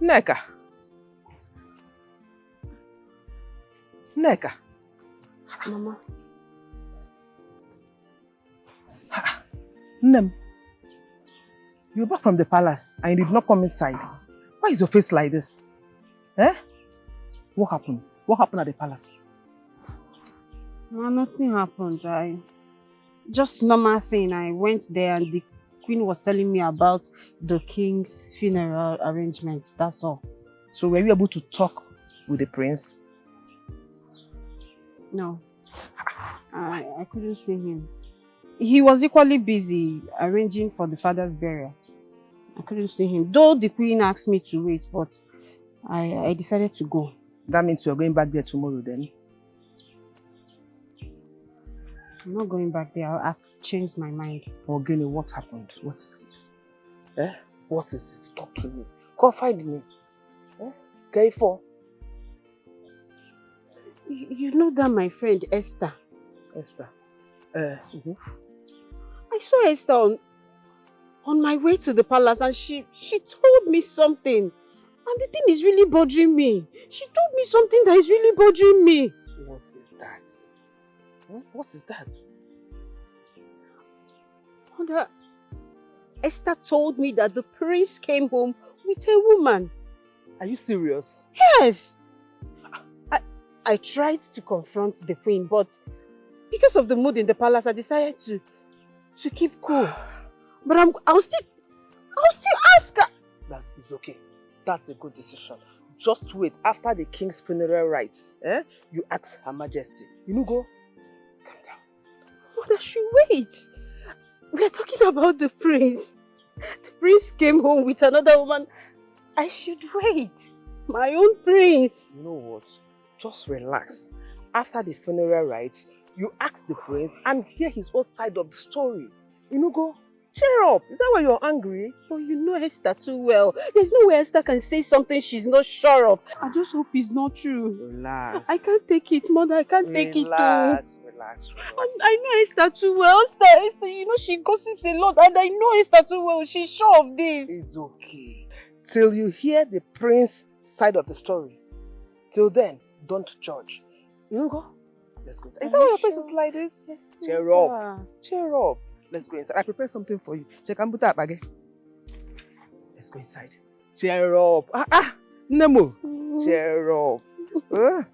Neka. Neka. Mama. Nem. You're back from the palace and you did not come inside. Why is your face like this? Eh? What happened? What happened at the palace? No, nothing happened. Just normal thing. I went there and the queen was telling me about the king's funeral arrangements. That's all. So were you able to talk with the prince? No. I couldn't see him. He was equally busy arranging for the father's burial. I couldn't see him. Though the queen asked me to wait, but I decided to go. That means you're going back there tomorrow then? I'm not going back there. I've changed my mind. Ogini, what happened? What is it? Eh? What is it? Talk to me. Confide in me. Eh? Kaifo. You know that my friend Esther. Esther. I saw Esther on my way to the palace and she told me something. And the thing is really bothering me. She told me something that is really bothering me. What is that? What is that? Mother, Esther told me that the prince came home with a woman. Are you serious? Yes. I tried to confront the queen, but because of the mood in the palace, I decided to keep cool. But I'll still ask her. It's okay. That's a good decision. Just wait after the king's funeral rites. You ask Her Majesty. You go. Calm down. Mother, she wait. We are talking about the prince. The prince came home with another woman. I should wait. My own prince. You know what? Just relax. After the funeral rites, you ask the prince and hear his own side of the story. You go. Cheer up. Is that why you're angry? Oh, you know Esther too well. There's no way Esther can say something she's not sure of. I just hope it's not true. Relax. I can't take it, Mother. I can't take it. Relax. I know Esther too well. Esther, you know she gossips a lot and I know Esther too well. She's sure of this. It's okay. Till you hear the prince's side of the story. Till then, don't judge. You go? Let's go inside. Is that why your face is like this? Yes. Cheer up. Cheer up. Let's go inside. I prepared something for you. Check and put that bag. Let's go inside. Cheer up. Nemo. Cheer up. Are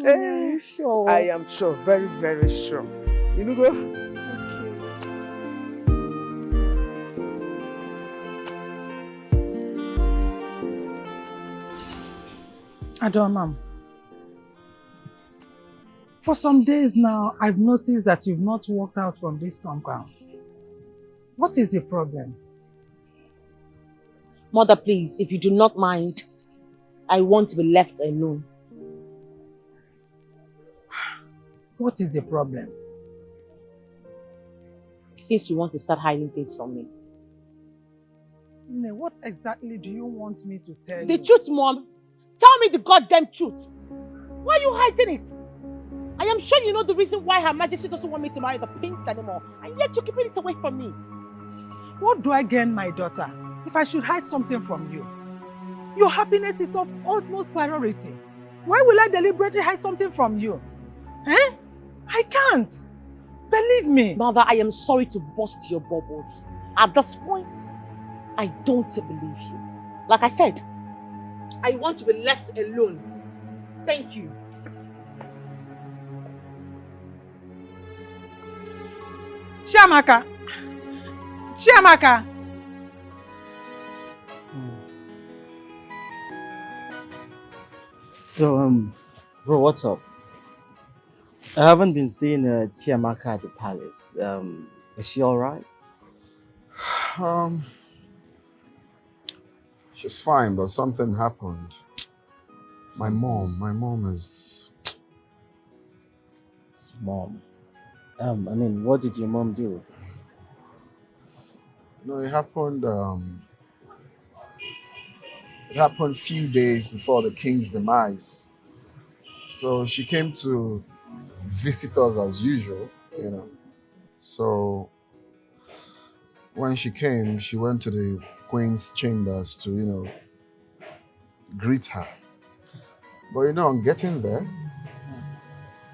you sure? I am sure. Very, very sure. You go? Adonam, for some days now, I've noticed that you've not walked out from this compound. What is the problem? Mother, please, if you do not mind, I want to be left alone. What is the problem? Since you want to start hiding things from me. What exactly do you want me to tell you? The truth, Mom. Tell me the goddamn truth. Why are you hiding it? I am sure you know the reason why Her Majesty doesn't want me to marry the prince anymore, and yet you're keeping it away from me. What do I gain, my daughter, if I should hide something from you? Your happiness is of utmost priority. Why will I deliberately hide something from you? I can't. Believe me. Mother, I am sorry to burst your bubbles. At this point, I don't believe you. Like I said, I want to be left alone. Thank you. Chiamaka! Chiamaka! So, bro, what's up? I haven't been seeing Chiamaka at the palace. Is she alright? She's fine, but something happened. My mom is... Mom? I mean, what did your mom do? No, it happened a few days before the king's demise. So she came to visit us as usual, you know. So when she came, she went to the queen's chambers to, greet her. But you know, on getting there,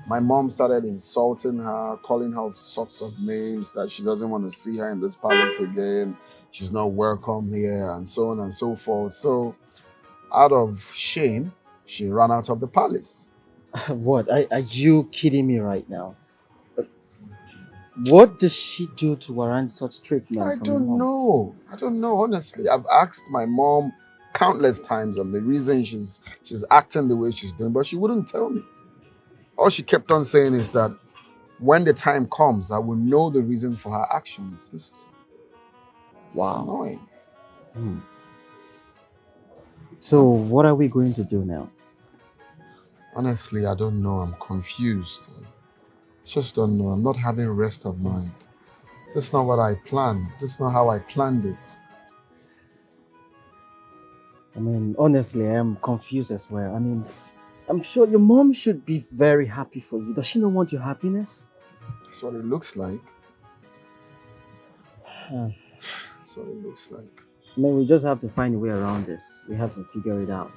my mom started insulting her, calling her all sorts of names that she doesn't want to see her in this palace again. She's not welcome here, and so on and so forth. So, out of shame, she ran out of the palace. What? Are you kidding me right now? What does she do to warrant such treatment I from your don't mom? know. I don't know, honestly. I've asked my mom countless times on the reason she's acting the way she's doing, but she wouldn't tell me. All she kept on saying is that when the time comes, I will know the reason for her actions. It's annoying. Hmm. So what are we going to do now? Honestly, I don't know. I'm confused. I just don't know. I'm not having rest of mind. That's not what I planned. That's not how I planned it. I mean, honestly, I am confused as well. I mean, I'm sure your mom should be very happy for you. Does she not want your happiness? That's what it looks like. Huh. That's what it looks like. I mean, we just have to find a way around this. We have to figure it out.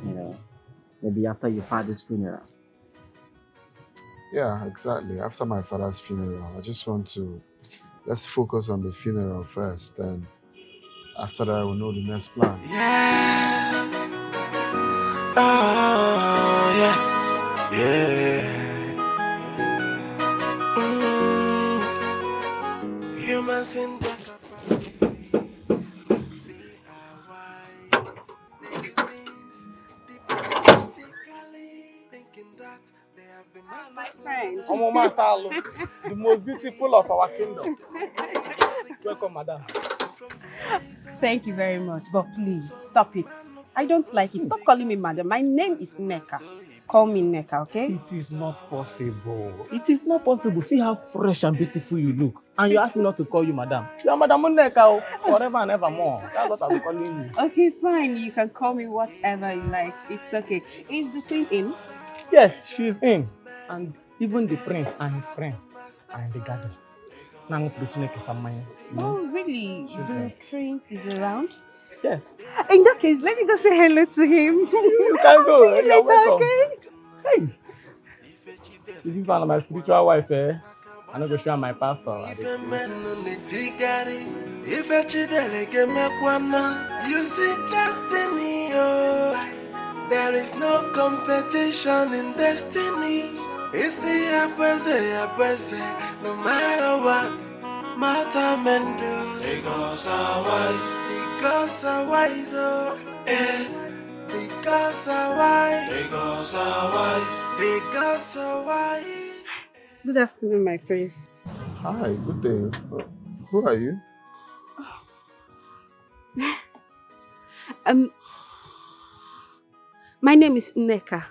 You know, maybe after your father's funeral. Yeah, exactly. After my father's funeral, I just want to let's focus on the funeral first. Then after that, we'll know the next plan. Yeah. Oh, yeah. Yeah. Humans in their capacity. They are wise. They do things diplomatically, thinking that they have the master my friend. Omoma Salo, the most beautiful of our kingdom. Welcome, madam. Thank you very much, but please stop it. I don't like it. Stop calling me madam. My name is Neka. Call me Neka, okay? It is not possible. It is not possible. See how fresh and beautiful you look. And you ask me not to call you madam. You are Madam Neka forever and evermore. That's what I'm calling you. Okay, fine. You can call me whatever you like. It's okay. Is the queen in? Yes, she's in. And even the prince and his friend are in the garden. Now, Oh, really? The prince is around? Yes. In that case, let me go say hello to him. You can go. See you You're later, welcome. okay? Hey. If you found my spiritual wife, I'm not going to show my pastor. You see destiny, oh. There is no competition in destiny. It's the appreciate, no matter what. Matter men do. They goes are wise. They goes are wise, oh. They goes are wise. They goes are wise. They goes are wise. Good afternoon, my prince. Hi, good day. Who are you? My name is Neka.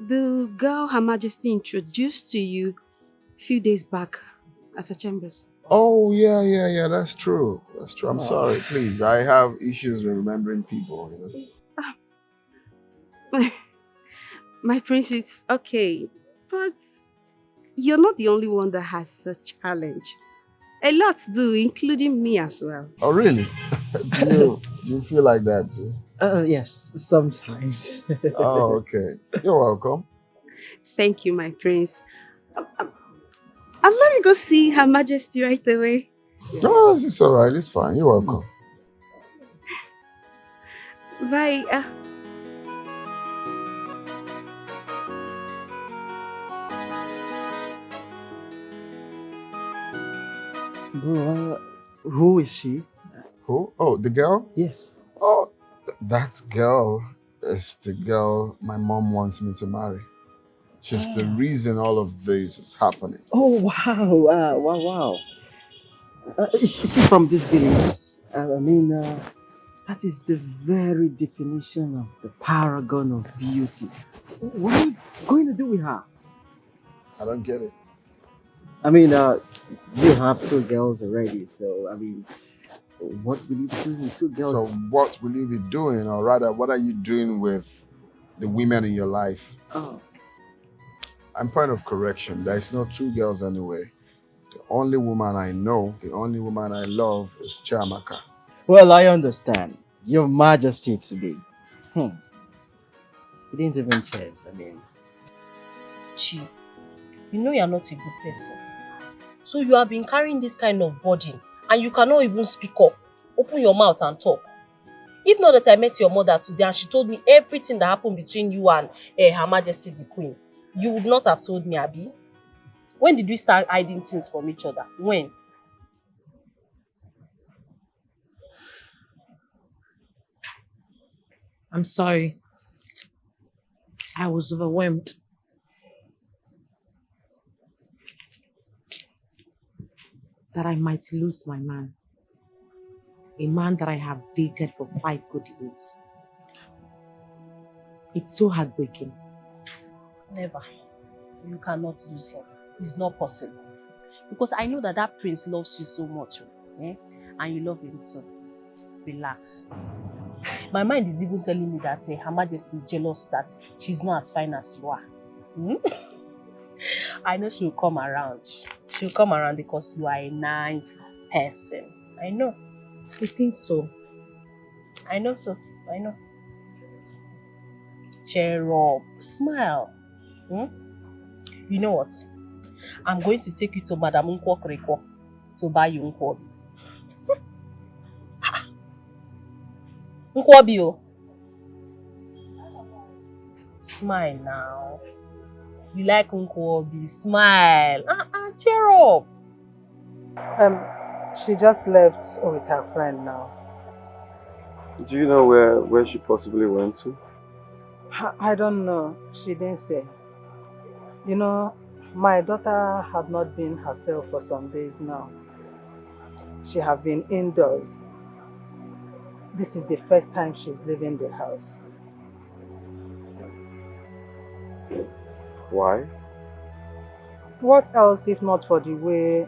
The girl Her Majesty introduced to you a few days back at her chambers. Oh, yeah. That's true. That's true. I'm sorry. Please, I have issues with remembering people. You know? My prince, it's okay. But you're not the only one that has such challenge. A lot do, including me as well. Oh, really? do you feel like that too? Yes, sometimes. Oh, okay. You're welcome. Thank you, my prince. Let me go see Her Majesty right away. Oh, it's all right. It's fine. You're welcome. Bye. Bro, who is she? Who? Oh, the girl? Yes. Oh, that girl is the girl my mom wants me to marry. She's the reason all of this is happening. Oh, wow. Wow. Is she from this village? That is the very definition of the paragon of beauty. What are you going to do with her? I don't get it. You have two girls already, so, what will you do with two girls? So what will you be doing? Or rather, what are you doing with the women in your life? Oh. I'm point of correction. There is no two girls anyway. The only woman I know, the only woman I love is Chiamaka. Well, I understand. Your Majesty to be. He didn't even chase. I mean, Chi, you know you're not a good person. So you have been carrying this kind of burden and you cannot even speak up. Open your mouth and talk. If not that I met your mother today and she told me everything that happened between you and Her Majesty the Queen, you would not have told me, Abi. When did we start hiding things from each other? When? I'm sorry. I was overwhelmed. That I might lose my man. A man that I have dated for 5 good years. It's so heartbreaking. Never. You cannot lose him. It's not possible. Because I know that that prince loves you so much. Eh? And you love him too. Relax. My mind is even telling me that Her Majesty is jealous that she's not as fine as you are. Hmm? I know she'll come around. She'll come around because you are a nice person. I know. I think so. I know so. I know. Cheer up. Smile. Hmm? You know what? I'm going to take you to Madam Nkwokreko to buy you Nkwobi. Nkwobi, oh. Smile now. You like Nkwobi? Smile. Cheer up. She just left with her friend now. Do you know where she possibly went to? I don't know. She didn't say. You know, my daughter have not been herself for some days now. She have been indoors. This is the first time she's leaving the house. Why? What else if not for the way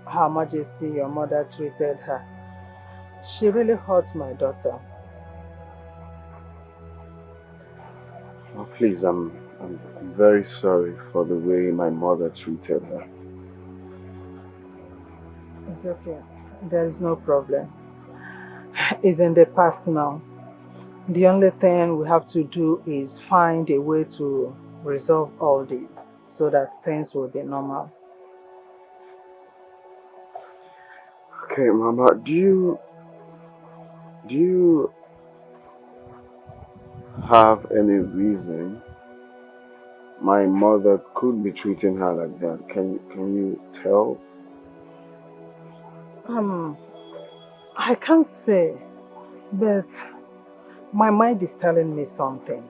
Her Majesty, your mother, treated her? She really hurt my daughter. Oh, please, I'm very sorry for the way my mother treated her. It's okay. There is no problem. It's in the past now. The only thing we have to do is find a way to resolve all this so that things will be normal. Okay, Mama, do you have any reason my mother could be treating her like that? Can you tell? I can't say, but my mind is telling me something.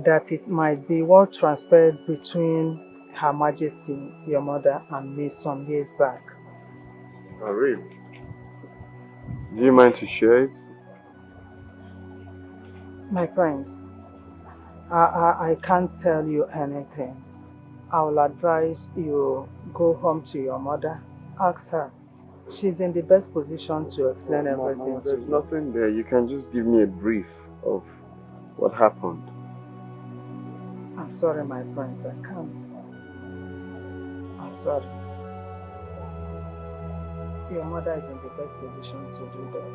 That it might be what transpired between Her Majesty, your mother, and me some years back. Oh, really? Do you mind to share it? My friends, I can't tell you anything. I will advise you go home to your mother. Ask her. She's in the best position to explain everything Mama, to there's you. nothing there. You can just give me a brief of what happened. I'm sorry, my friends, I can't. I'm sorry. Your mother is in the best position to do that.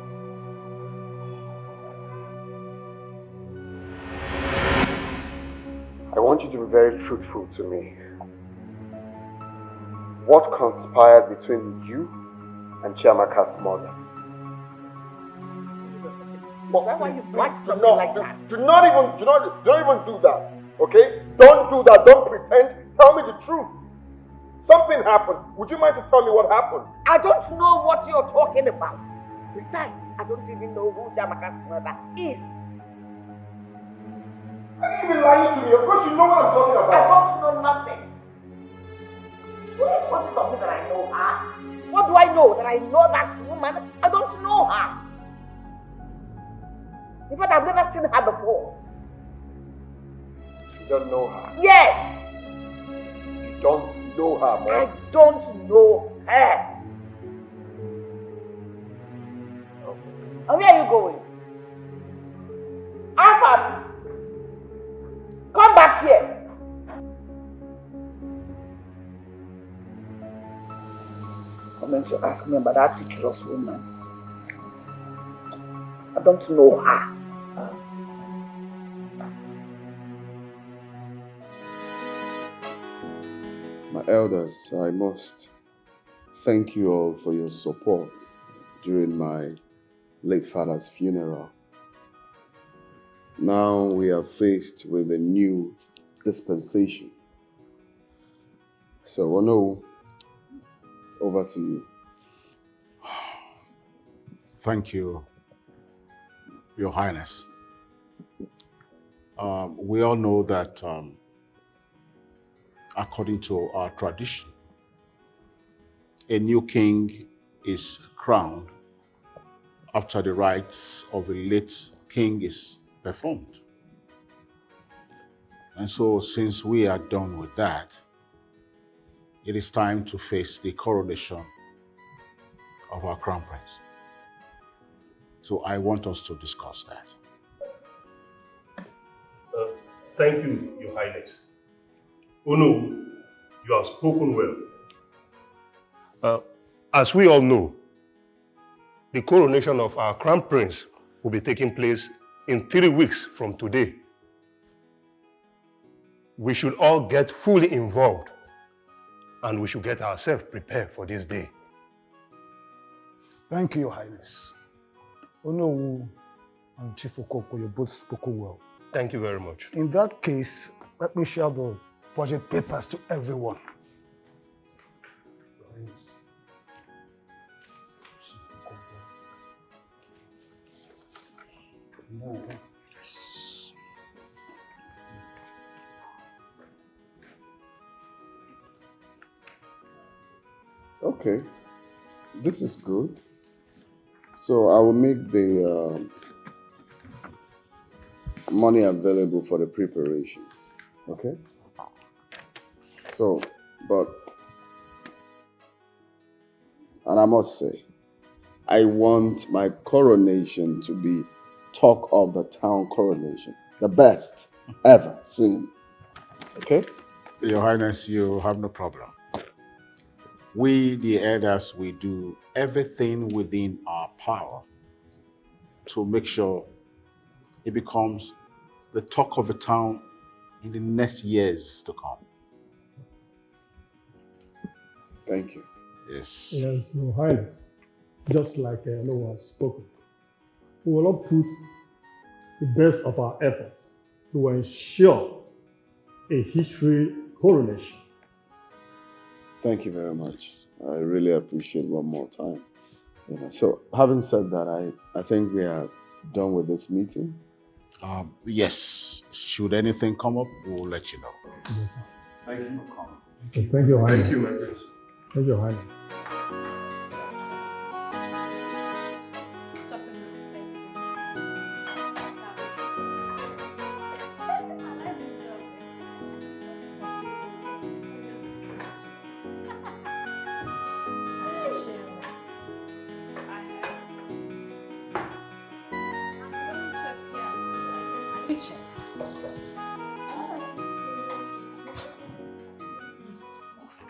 I want you to be very truthful to me. What conspired between you and Chiamaka's mother? Why are you Do not even do that, okay? Don't do that, don't pretend. Tell me the truth. Something happened. Would you mind to tell me what happened? I don't know what you're talking about. Besides, I don't even know who Chiamaka's mother is. Are you even lying to me? Of course you know what I'm talking about. I don't know nothing. What is supposed to me that I know her? What do I know? That I know that woman? I don't know her. In fact, I've never seen her before. You don't know her? Yes. You don't know her, Mom? I don't know her. And where are you going? Alpha, come back here. Coming to ask me about that treacherous woman. I don't know her. My elders, I must thank you all for your support during my late father's funeral. Now we are faced with a new dispensation. So, Ono, over to you. Thank you, Your Highness. We all know that according to our tradition, a new king is crowned after the rites of a late king is performed. And so since we are done with that, it is time to face the coronation of our crown prince. So I want us to discuss that. Thank you, Your Highness. Oh no, you have spoken well. As we all know, the coronation of our crown prince will be taking place in 3 weeks from today. We should all get fully involved and we should get ourselves prepared for this day. Thank you, Your Highness. Onowu and Chief Okoko, you both spoken well. Thank you very much. In that case, let me share the budget papers to everyone. Okay, this is good. So I will make the money available for the preparations, okay? So, and I must say, I want my coronation to be talk of the town coronation, the best ever seen, okay? Your Highness, you have no problem. We, the elders, we do everything within our power to make sure it becomes the talk of the town in the next years to come. Thank you. Yes. Yes, Your Highness. Just like Noah has spoken, we will not put the best of our efforts to ensure a history coronation. Thank you very much. I really appreciate one more time. So having said that, I think we are done with this meeting. Yes. Should anything come up, we'll let you know. Thank you for coming. Okay, thank you, Your Highness. Thank you, my prince. Thank you, Your Highness.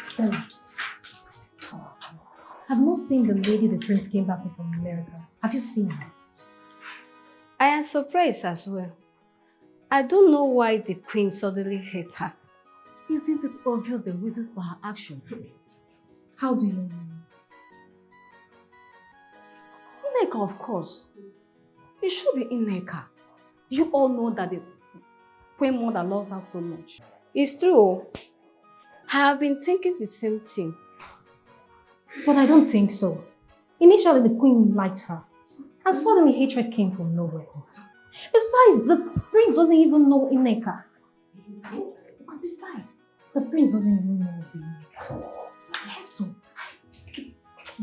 Stella, I've not seen the lady the prince came back with from America. Have you seen her? I am surprised as well. I don't know why the queen suddenly hate her. Isn't it obvious the reasons for her action? How do you know? Nneka, of course. It should be Nneka. You all know that the queen mother loves her so much. It's true. I have been thinking the same thing. But I don't think so. Initially, the queen liked her. And suddenly, hatred came from nowhere. Besides, the prince doesn't even know Nneka. And besides, the prince doesn't even know the Nneka. Yes, so,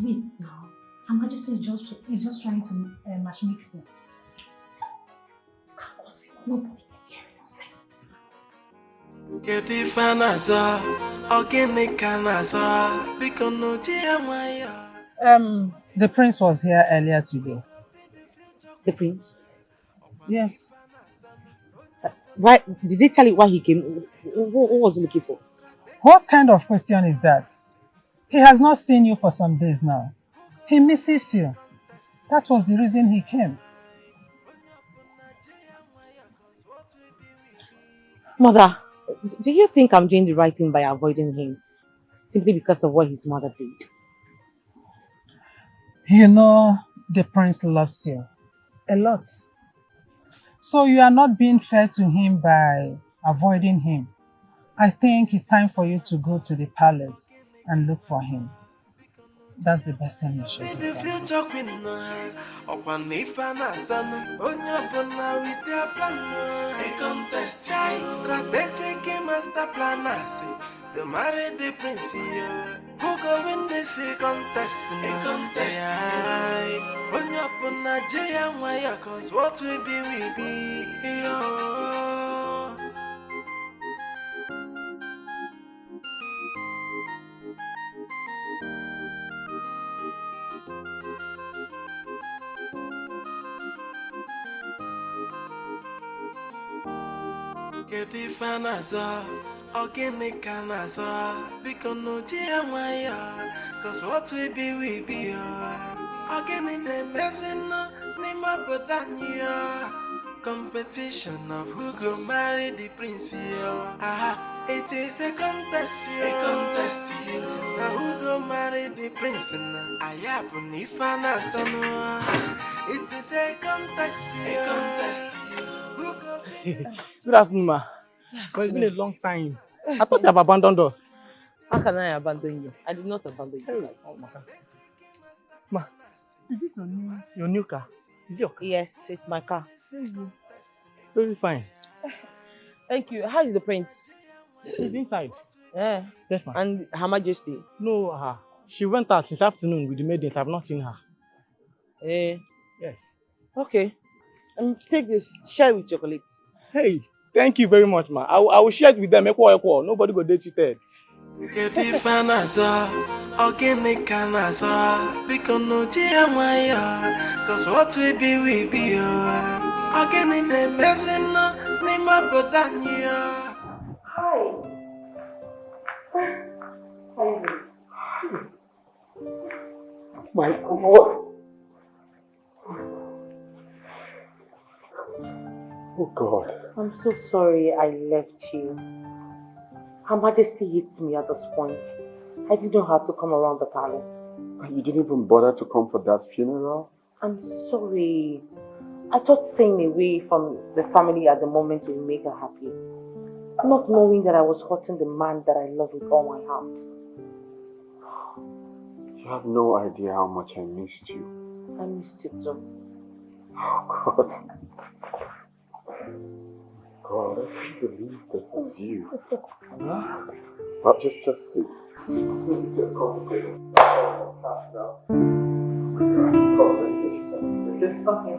wait now. Her Majesty is just trying to matchmake them. Nobody is hearing us. The prince was here earlier today. The prince? Yes. Why did they tell you why he came? What was he looking for? What kind of question is that? He has not seen you for some days now. He misses you. That was the reason he came. Mother, do you think I'm doing the right thing by avoiding him? simply because of what his mother did. You know, the prince loves you a lot. So you are not being fair to him by avoiding him. I think it's time for you to go to the palace and look for him. That's the best thing you should do. The future queen upon Ifana son, Onyapona with their plan. A contest, strategic master planners. The married the prince, who go win this contest? A contest, Onyapona Jaya Maya, cause what we be, yo. Kedifanaza, organic anaza, because no Maya, cause what we be, organic messing, Nima Bodania, competition of who go marry the prince, ah, it is a contest, now who go marry the prince, I have Nifanaza, it is a contest, Good afternoon, ma. But it's been a long time. I thought you have abandoned us. How can I abandon you? I did not abandon you. Oh, ma, is it your new car? Is it your car? Yes, it's my car. Very fine. Thank you. How is the prince? She's inside. Yeah. Yes, ma. And Her Majesty? No, she went out since afternoon with the maidens. I've not seen her. Eh? Yes. Okay. Take this. Share with your colleagues. Hey, thank you very much, ma. I will share it with them. Equal. Nobody go date cheated. Kedifanaza, organic anaza, because no Maya, cause what we be, organic messing, Nima Bodania. My God. Oh God. I'm so sorry I left you. Her Majesty hates me at this point. I didn't have to come around the palace. You didn't even bother to come for that funeral? I'm sorry. I thought staying away from the family at the moment would make her happy. Not knowing that I was hurting the man that I love with all my heart. You have no idea how much I missed you. I missed you too. Oh God. God, I can't believe this is you. Huh? But just sit. Please sit comfortable. Now. Okay.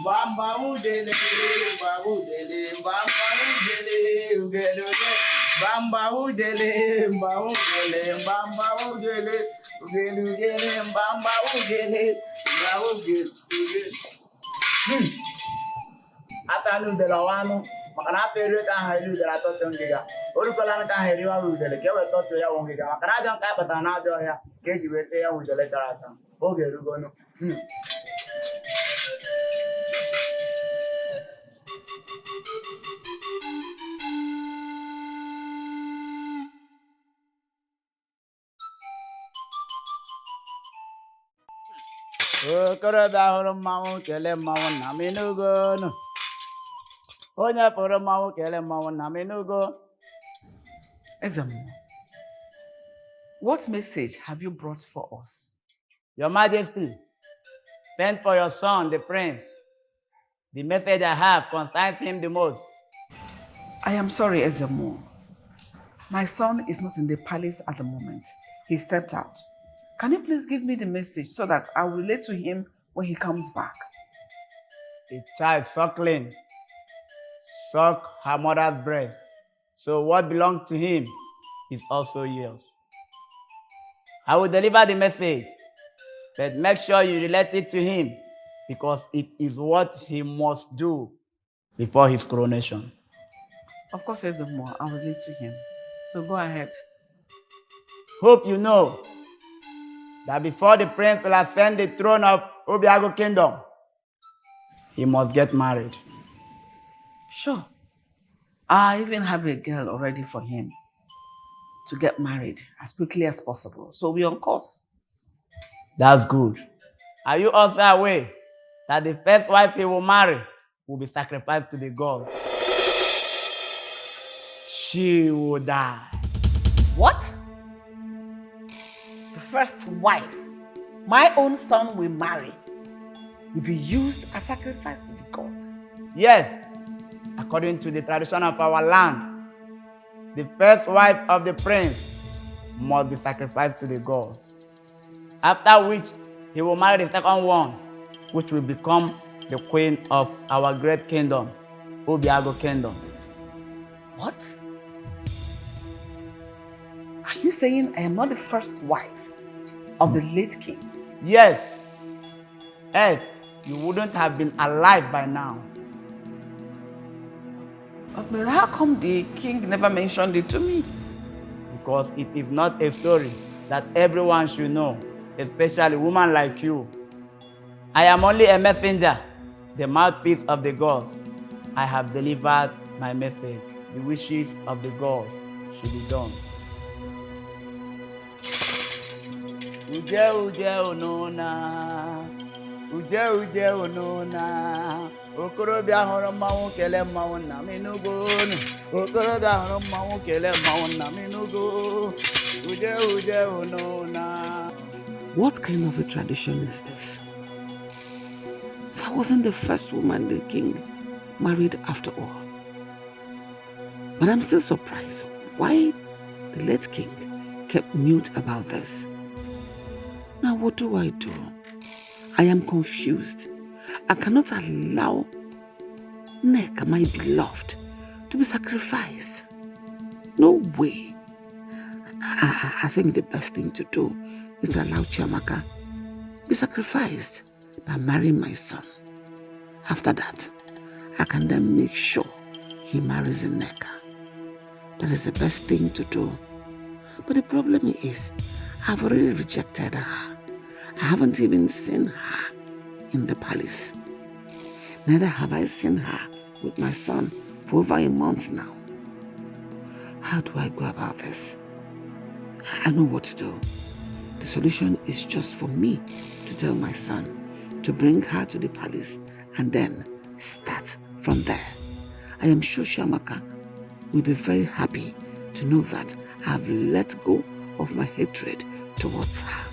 Bamba udele, Bamba udele, Atalu de la wano, makana peru ka hailu de la toto ngiga. Oru kola ka hailu wa udele ke we toto ya wongiga. Makana jon ka patana do ya ke jiwete ya udele karasa. Oge rugono. Okorobịa hụrụ mmanwụ kele mmanwụ nna m enugo nụ. Onye pụrụ mmanwụ kele mmanwụ nna m enugo. Ezemo, what message have you brought for us? Your Majesty, send for your son, the prince. The message I have concerns him the most. I am sorry, Ezemo. My son is not in the palace at the moment. He stepped out. Can you please give me the message so that I will relate to him when he comes back? A child suckling suck her mother's breast. So what belongs to him is also yours. I will deliver the message, but make sure you relate it to him because it is what he must do before his coronation. Of course, Ezemo, I'll relate to him. So go ahead. Hope you know that before the prince will ascend the throne of Obiago Kingdom, he must get married. Sure. I even have a girl already for him to get married as quickly as possible. So we're on course. That's good. Are you also aware that the first wife he will marry will be sacrificed to the gods? She will die. What? The first wife my own son will marry will be used as sacrifice to the gods? Yes, according to the tradition of our land, the first wife of the prince must be sacrificed to the gods. After which, he will marry the second one, which will become the queen of our great kingdom, Obiago Kingdom. What? Are you saying I am not the first wife of the late king? Yes. Else, you wouldn't have been alive by now. But how come the king never mentioned it to me? Because it is not a story that everyone should know, especially women like you. I am only a messenger, the mouthpiece of the gods. I have delivered my message. The wishes of the gods should be done. Uje uje onona, uje uje onona. Okorobịa hụrụ mmanwụ kele mmanwụ nna m enugo. Okorobịa hụrụ mmanwụ kele mmanwụ nna m enugo. Uje uje onona. What kind of a tradition is this? So I wasn't the first woman the king married after all. But I'm still surprised why the late king kept mute about this. Now what do? I am confused. I cannot allow Nneka, my beloved, to be sacrificed. No way. I think the best thing to do is to allow Chiamaka be sacrificed by marrying my son. After that, I can then make sure he marries Nneka. That is the best thing to do. But the problem is, I've already rejected her. I haven't even seen her in the palace. Neither have I seen her with my son for over a month now. How do I go about this? I know what to do. The solution is just for me to tell my son to bring her to the palace and then start from there. I am sure Chiamaka will be very happy to know that I have let go of my hatred towards her.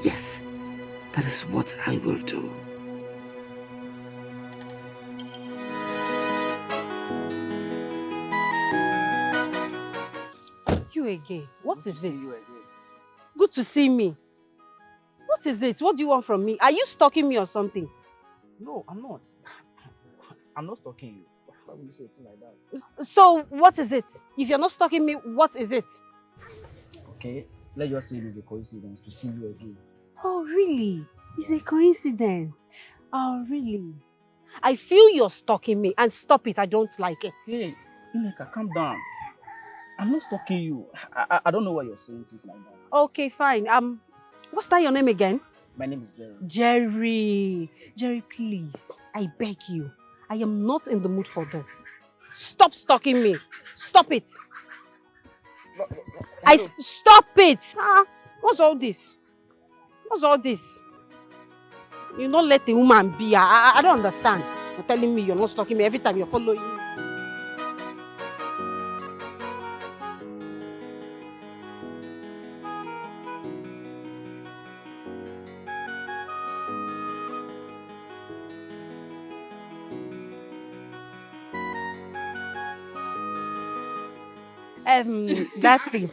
Yes, that is what I will do. You again? What is it? Good to see me. What is it? What do you want from me? Are you stalking me or something? No, I'm not. I'm not stalking you. Why would you say it like that? So, what is it? If you're not stalking me, what is it? Okay, let's just say it is a coincidence to see you again. Oh, really? It's a coincidence. Oh, really? I feel you're stalking me, and stop it. I don't like it. Hey, Nneka, calm down. I'm not stalking you. I don't know why you're saying things like that. Okay, fine. What's that your name again? My name is Jerry. Jerry. Jerry, please. I beg you. I am not in the mood for this. Stop stalking me. Stop it. Stop it. What's all this? What's all this? You don't let the woman be. I don't understand. You're telling me you're not stalking me every time you're following me. That thing.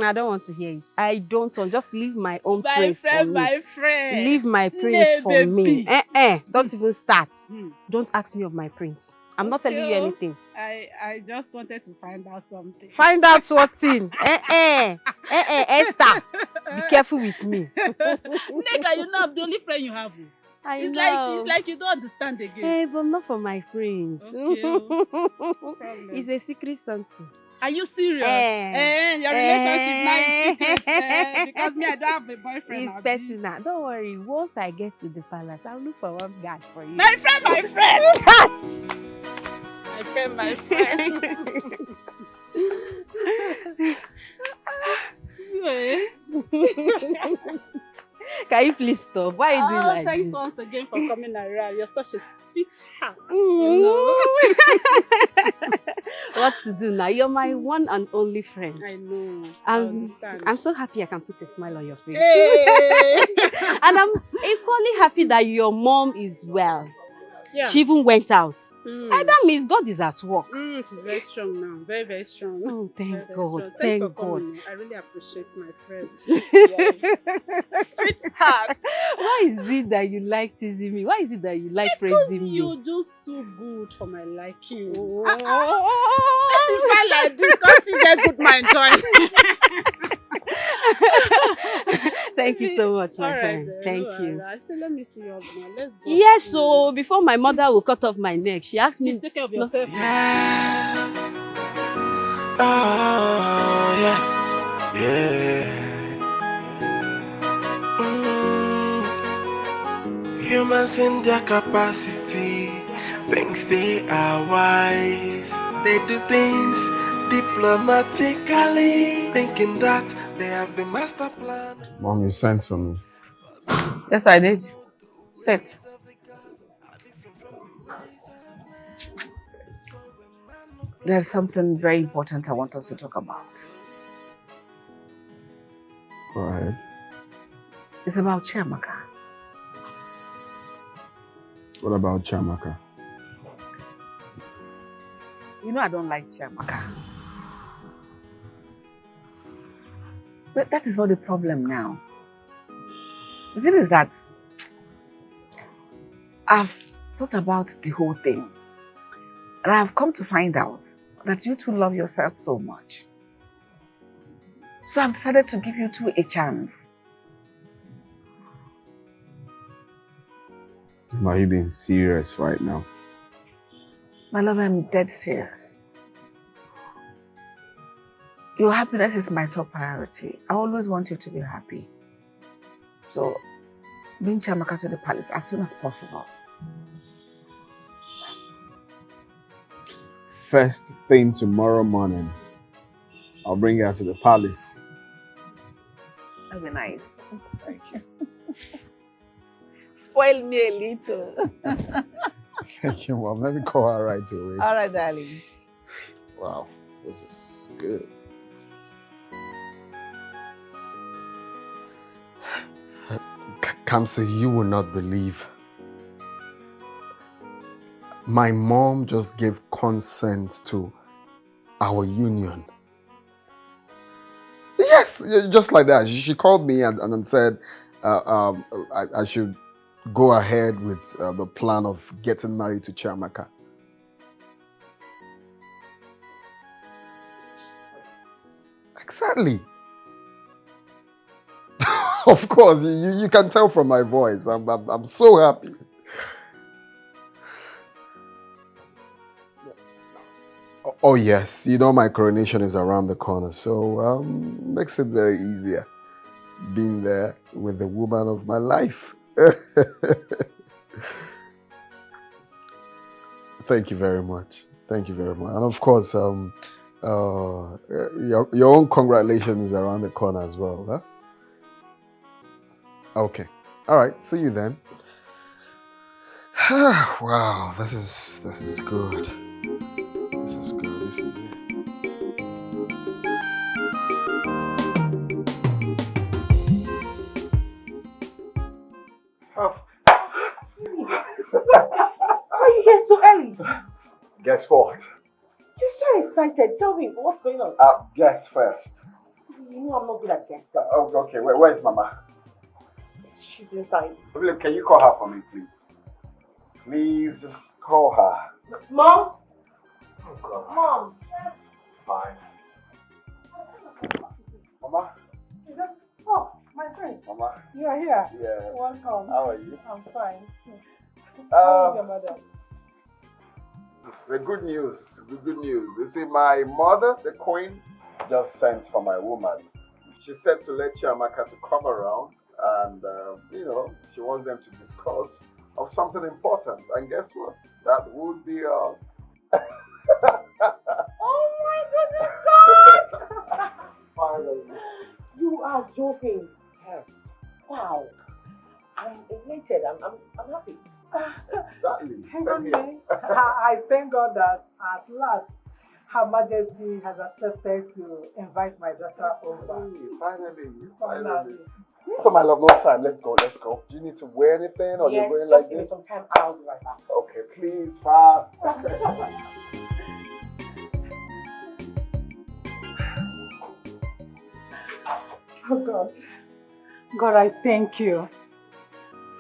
I don't want to hear it. I don't want. Just leave my own prince for me. My friend. Leave my prince for me. baby. Don't even start. Don't ask me of my prince. I'm not telling you anything. I just wanted to find out something. Find out what thing. Esther. Be careful with me. Nigga, you know I'm the only friend you have. It's like you don't understand again. Hey, but not for my prince. Okay. It's a secret something. Are you serious? Your relationship now is secret. Because me, I don't have a boyfriend. It's personal. Don't worry. Once I get to the palace, I'll look for one guy for you. My friend! my friend. Can you please stop? Why are you doing like thanks this? once again for coming around. You're such a sweetheart. What to do now? You're my one and only friend. I know. I understand. I'm so happy I can put a smile on your face. Hey! And I'm equally happy that your mom is well. Yeah. She even went out. That means God is at work. She's very strong now. Very, very strong. Oh, thank very God. strong. Thank Thanks for God. coming. I really appreciate my friend. Yeah. Sweetheart. Why is it that you like teasing me? Why is it that you like praising me? You're just too good for my liking. Let's find like this. Don't see that good my enjoy. Thank you so much, my friend. Then. Thank you. I said, let me see your now. Let's go. Yes, so before my mother will cut off my neck, she asked me. Please take care of yourself. Oh, yeah. Humans in their capacity thinks they are wise. They do things diplomatically, thinking that they have the master plan. Mom, you sent for me. Yes, I did. Sit. There's something very important I want us to talk about. Go ahead. It's about Chiamaka. What about Chiamaka? You know I don't like Chiamaka. But that is not the problem now. The thing is that I've thought about the whole thing. And I've come to find out that you two love yourself so much. So I've decided to give you two a chance. Are you being serious right now? My love, I'm dead serious. Your happiness is my top priority. I always want you to be happy. So, bring Chiamaka to the palace as soon as possible. First thing tomorrow morning, I'll bring her to the palace. That'd be nice. Thank you. Spoil me a little. Thank you, Mom. Let me call her right away. All right, darling. Wow, this is good. Kamsi, you will not believe. My mom just gave consent to our union. Yes, just like that. She called me and said I should go ahead with the plan of getting married to Chiamaka. Exactly. Of course, you can tell from my voice. I'm so happy. Oh yes, you know my coronation is around the corner, so makes it very easier being there with the woman of my life. Thank you very much. Thank you very much. And of course, your own congratulations is around the corner as well, huh? Okay. All right. See you then. Wow, this is good. This is good. This is it. Why are you here so early? Guess what? You're so excited. Tell me, what's going on? Guess first. You know I'm not good at guessing. Okay, where's Mama? She's inside. William, can you call her for me, please? Please, just call her. Mom? Oh, God. Mom. Fine. Mama? Oh, my friend. Mama? You are here? Yeah. Welcome. How are you? I'm fine. How is your mother? The good news. Good news. You see, my mother, the queen, just sent for my woman. She said to let Chiamaka to come around and, she wants them to discuss of something important. And guess what? That would be us. Oh my goodness, God! Finally. You are joking. Yes. Wow. I'm elated. I'm happy. Exactly. Anyway, I thank God that at last Her Majesty has accepted to invite my daughter over. Finally. So my love, no time. Let's go. Do you need to wear anything or you're going like this? Some time. I'll be right back. Okay, please, fast. Oh God. God, I thank you.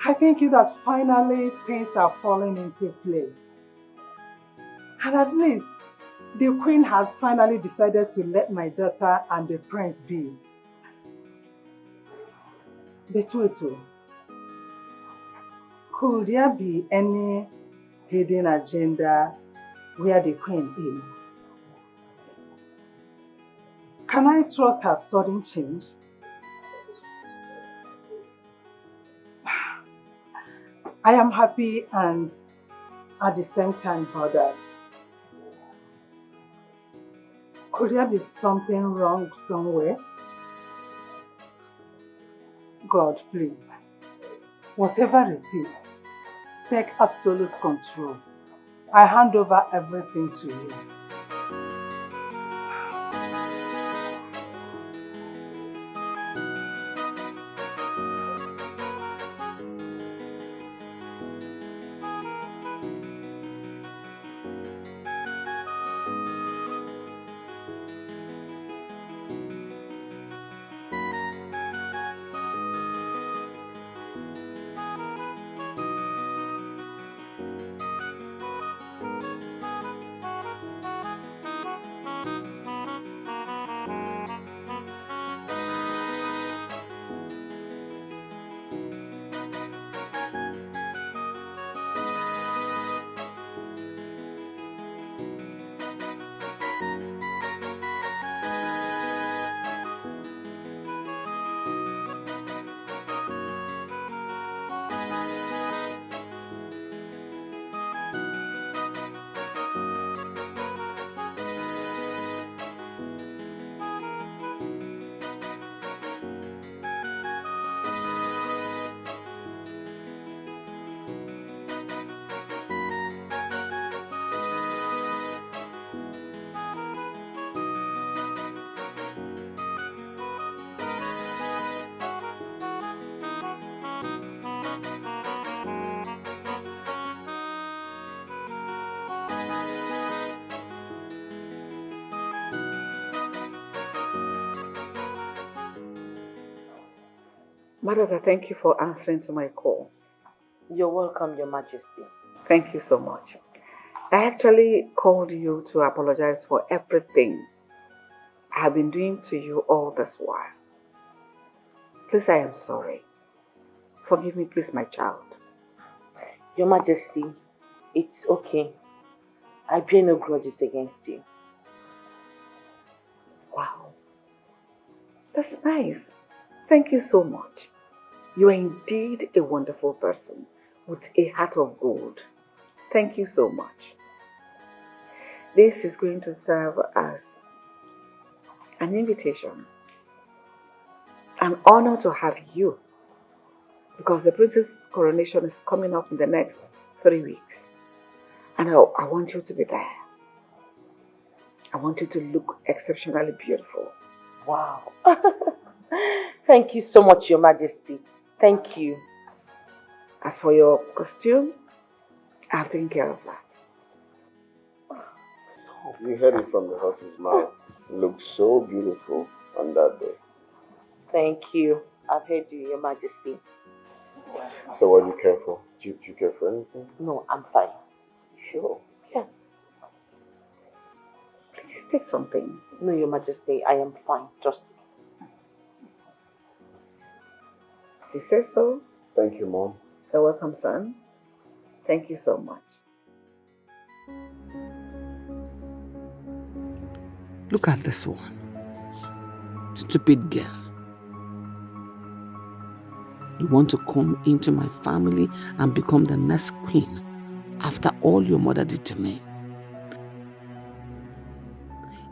I thank you that finally things are falling into place. And at least the queen has finally decided to let my daughter and the prince be. But wait, could there be any hidden agenda where the queen is? Can I trust her sudden change? I am happy and at the same time bothered. Could there be something wrong somewhere? God, please, whatever it is, take absolute control. I hand over everything to you. Madam, thank you for answering to my call. You're welcome, Your Majesty. Thank you so much. I actually called you to apologize for everything I have been doing to you all this while. Please, I am sorry. Forgive me, please, my child. Your Majesty, it's okay. I bear no grudges against you. Wow. That's nice. Thank you so much. You are indeed a wonderful person with a heart of gold. Thank you so much. This is going to serve as an invitation, an honor to have you, because the princess coronation is coming up in the next 3 weeks. And I want you to be there. I want you to look exceptionally beautiful. Wow. Thank you so much, Your Majesty. Thank you. As for your costume, I've taken care of that. You heard it from the horse's mouth. You looked so beautiful on that day. Thank you. I've heard you, Your Majesty. So what do you care for? Do you care for anything? No, I'm fine. Sure. Yes. Please take something. No, Your Majesty, I am fine. Trust me. You say so? Thank you, Mom. You're welcome, son. Thank you so much. Look at this one. Stupid girl. You want to come into my family and become the next queen after all your mother did to me.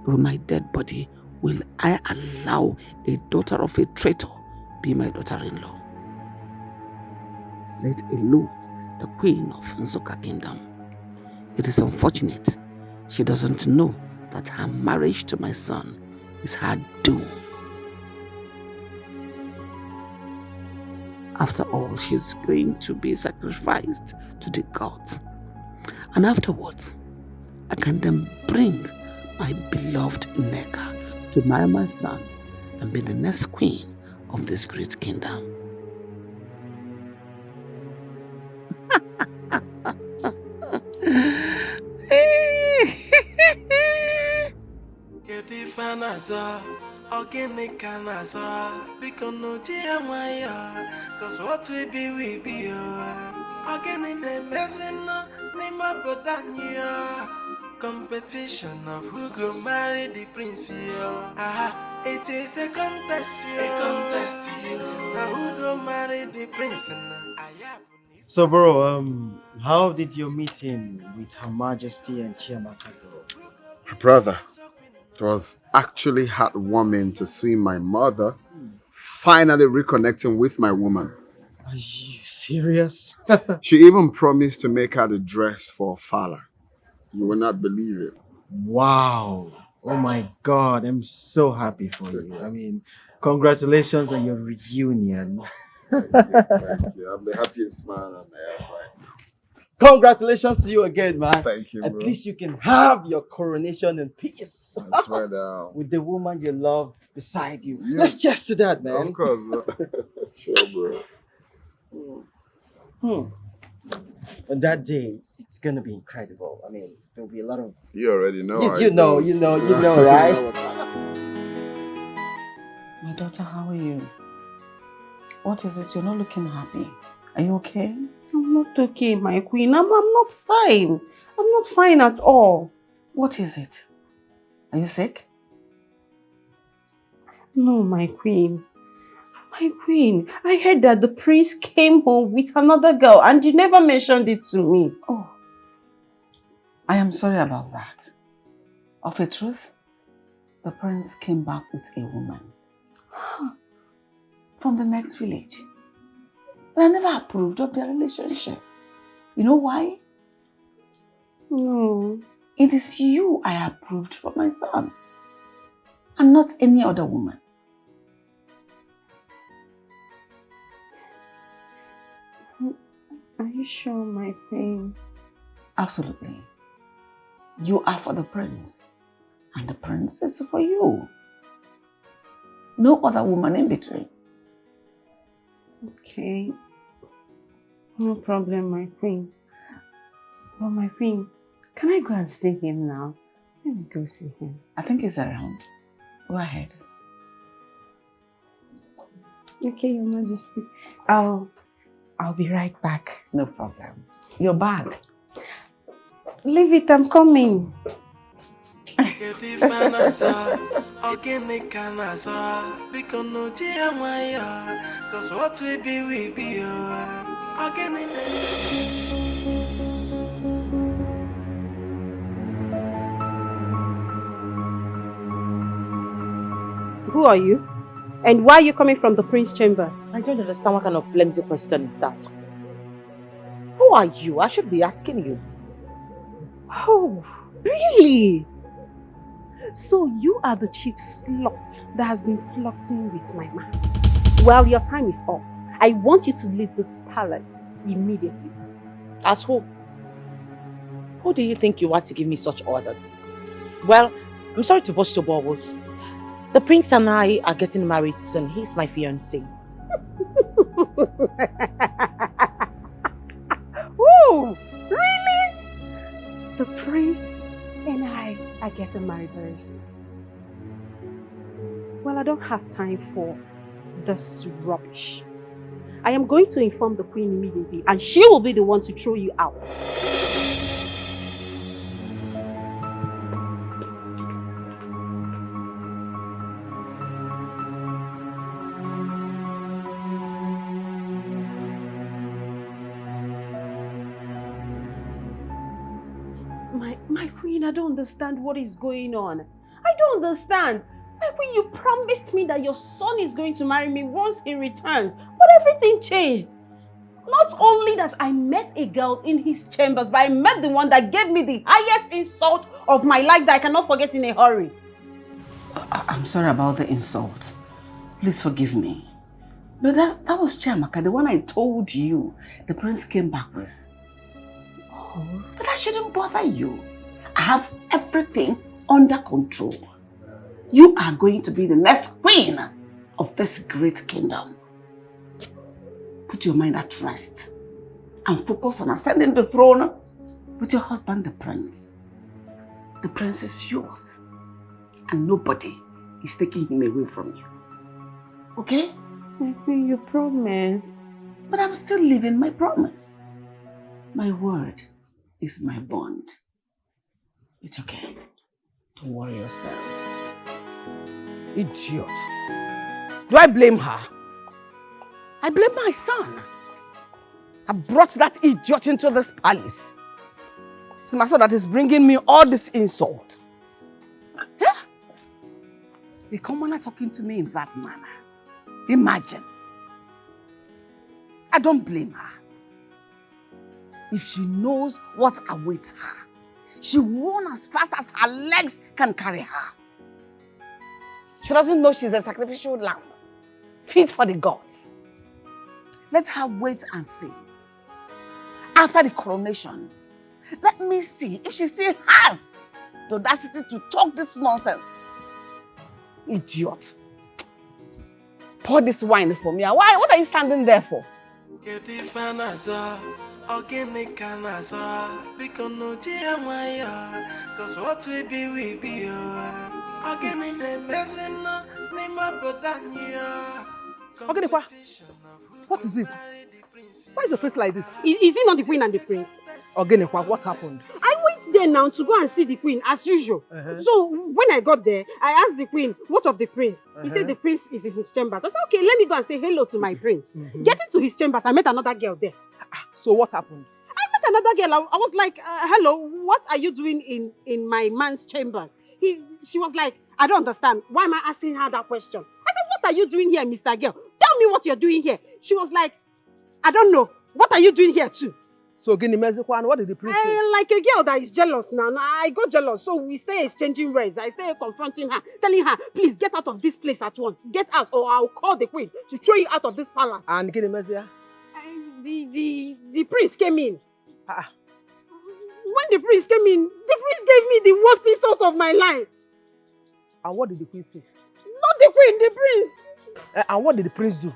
With my dead body, will I allow a daughter of a traitor be my daughter-in-law? Let alone the queen of Nzoka kingdom. It is unfortunate she doesn't know that her marriage to my son is her doom. After all, she's going to be sacrificed to the gods. And afterwards, I can then bring my beloved Nneka to marry my son and be the next queen of this great kingdom. Cause what we be, again in the messing, Nima Bodania. Competition of who go marry the prince, it is a contest, now who go marry the prince, So, bro, how did your meeting with Her Majesty and Chiamaka go? Brother, it was actually heartwarming to see my mother finally reconnecting with my woman. Are you serious? She even promised to make her the dress for Fala. You will not believe it. Wow. Oh my God, I'm so happy for you. I mean, congratulations on your reunion. Thank you. I'm the happiest man on earth right now. Congratulations to you again, man. Thank you, bro. At least you can have your coronation in peace. That's right now. With the woman you love beside you. Yeah. Let's cheers to that, man. Of course, bro. Sure, bro. On that day, it's gonna be incredible. I mean, there'll be a lot of... You already know. You know, right? My daughter, how are you? What is it? You're not looking happy. Are you okay? I'm not okay, my queen. I'm not fine. I'm not fine at all. What is it? Are you sick? No, my queen. My queen, I heard that the prince came home with another girl and you never mentioned it to me. Oh, I am sorry about that. Of a truth, the prince came back with a woman from the next village. But I never approved of their relationship. You know why? No. It is you I approved for my son, and not any other woman. Are you sure, my queen? Absolutely. You are for the prince, and the prince is for you. No other woman in between. Okay. No problem, my queen. But my queen, can I go and see him now? Let me go see him. I think he's around. Go ahead. Okay, Your Majesty. I'll be right back. No problem. Your bag. Leave it, I'm coming. Cause what we be, again in Who are you? And why are you coming from the prince's chambers? I don't understand what kind of flimsy question is that. Who are you? I should be asking you. Oh, really? So you are the chief slut that has been flirting with my man. Well, your time is up. I want you to leave this palace immediately. As who? Who do you think you are to give me such orders? Well, I'm sorry to burst your bubbles. The prince and I are getting married soon. He's my fiancé. Woo! Really? The prince and I are getting married very soon. Well, I don't have time for this rubbish. I am going to inform the queen immediately and she will be the one to throw you out. My queen, I don't understand what is going on. I don't understand. My queen, you promised me that your son is going to marry me once he returns, but everything changed. Not only that I met a girl in his chambers, but I met the one that gave me the highest insult of my life that I cannot forget in a hurry. I'm sorry about the insult. Please forgive me. But that was Chiamaka, the one I told you the prince came back with. Oh, but that shouldn't bother you. I have everything under control. You are going to be the next queen of this great kingdom. Put your mind at rest and focus on ascending the throne with your husband, the prince. The prince is yours and nobody is taking him away from you. Okay? My queen, you promise. But I'm still living my promise. My word is my bond. It's okay. Don't worry yourself. Idiot. Do I blame her? I blame my son. I brought that idiot into this palace. It's my son that is bringing me all this insult. Yeah? The commoner talking to me in that manner. Imagine. I don't blame her. If she knows what awaits her, she will run as fast as her legs can carry her. She doesn't know she's a sacrificial lamb, fit for the gods. Let her wait and see. After the coronation, let me see if she still has the audacity to talk this nonsense. Idiot. Pour this wine for me. Why? What are you standing there for? Cause what we be, Okay, what is it? Why is your face like this? Is it not the queen and the prince? Ogenekwa, what happened? I went there now to go and see the queen as usual. So when I got there, I asked the queen, what of the prince? He said the prince is in his chambers. I said, okay, let me go and say hello to my prince. Getting to his chambers, I met another girl there. So what happened? I met another girl. I was like, hello, what are you doing in my man's chamber? She was like, I don't understand. Why am I asking her that question? I said, what are you doing here, Mr. Girl? Tell me what you're doing here. She was like, I don't know. What are you doing here too? So Gini Mezikwan, what did the prince say? Like a girl that is jealous now. I got jealous. So we stay exchanging words. I stay confronting her, telling her, please get out of this place at once. Get out or I'll call the queen to throw you out of this palace. And Gini Mezia? The prince came in. When the prince came in, the prince gave me the worst insult of my life. And what did the queen say? Not the queen, the prince. And what did the prince do?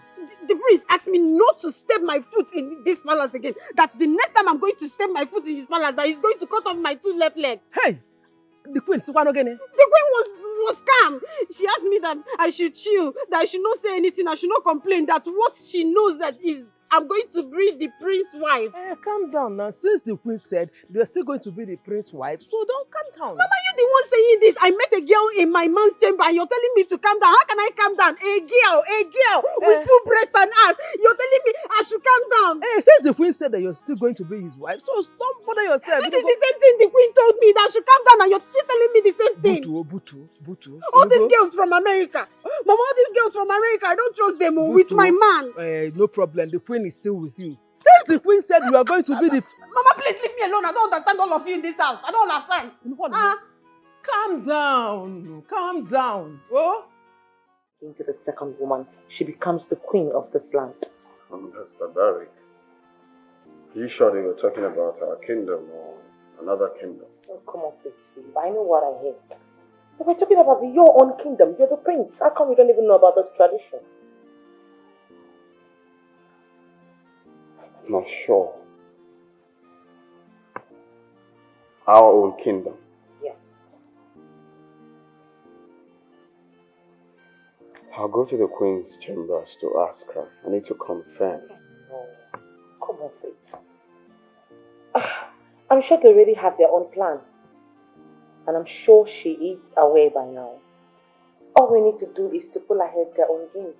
The prince asked me not to step my foot in this palace again. That the next time I'm going to step my foot in this palace, that he's going to cut off my 2 left legs. Hey! The queen, the queen was calm. She asked me that I should chill, that I should not say anything, I should not complain, that what she knows that is I'm going to be the prince's wife. Calm down now. Since the queen said they're still going to be the prince's wife, so don't calm down. Mama, you the one saying this. I met a girl in my man's chamber and you're telling me to calm down. How can I calm down? A girl with full breast and ass. You're telling me I should calm down. Since the queen said that you're still going to be his wife, so don't bother yourself. This is the same thing the queen told me, that I should calm down, and you're still telling me the same thing. Butu. All these girls from America. Mama, all these girls from America, I don't trust them with my man. No problem. The queen is still with you. Since the queen said you are going to be the... Mama, please leave me alone. I don't understand all of you in this house. I don't understand. Calm down. Oh? Into the second woman, she becomes the queen of this land. That's barbaric. Are you sure they were talking about our kingdom or another kingdom. Oh, come on, please, Philip. I know what I heard. If we're talking about your own kingdom, you're the prince. How come you don't even know about this tradition? I'm not sure. Our own kingdom. Yes. I'll go to the queen's chambers to ask her. I need to confirm. No. Come on, please. I'm sure they already have their own plan. And I'm sure she is aware by now. All we need to do is to pull ahead their own game.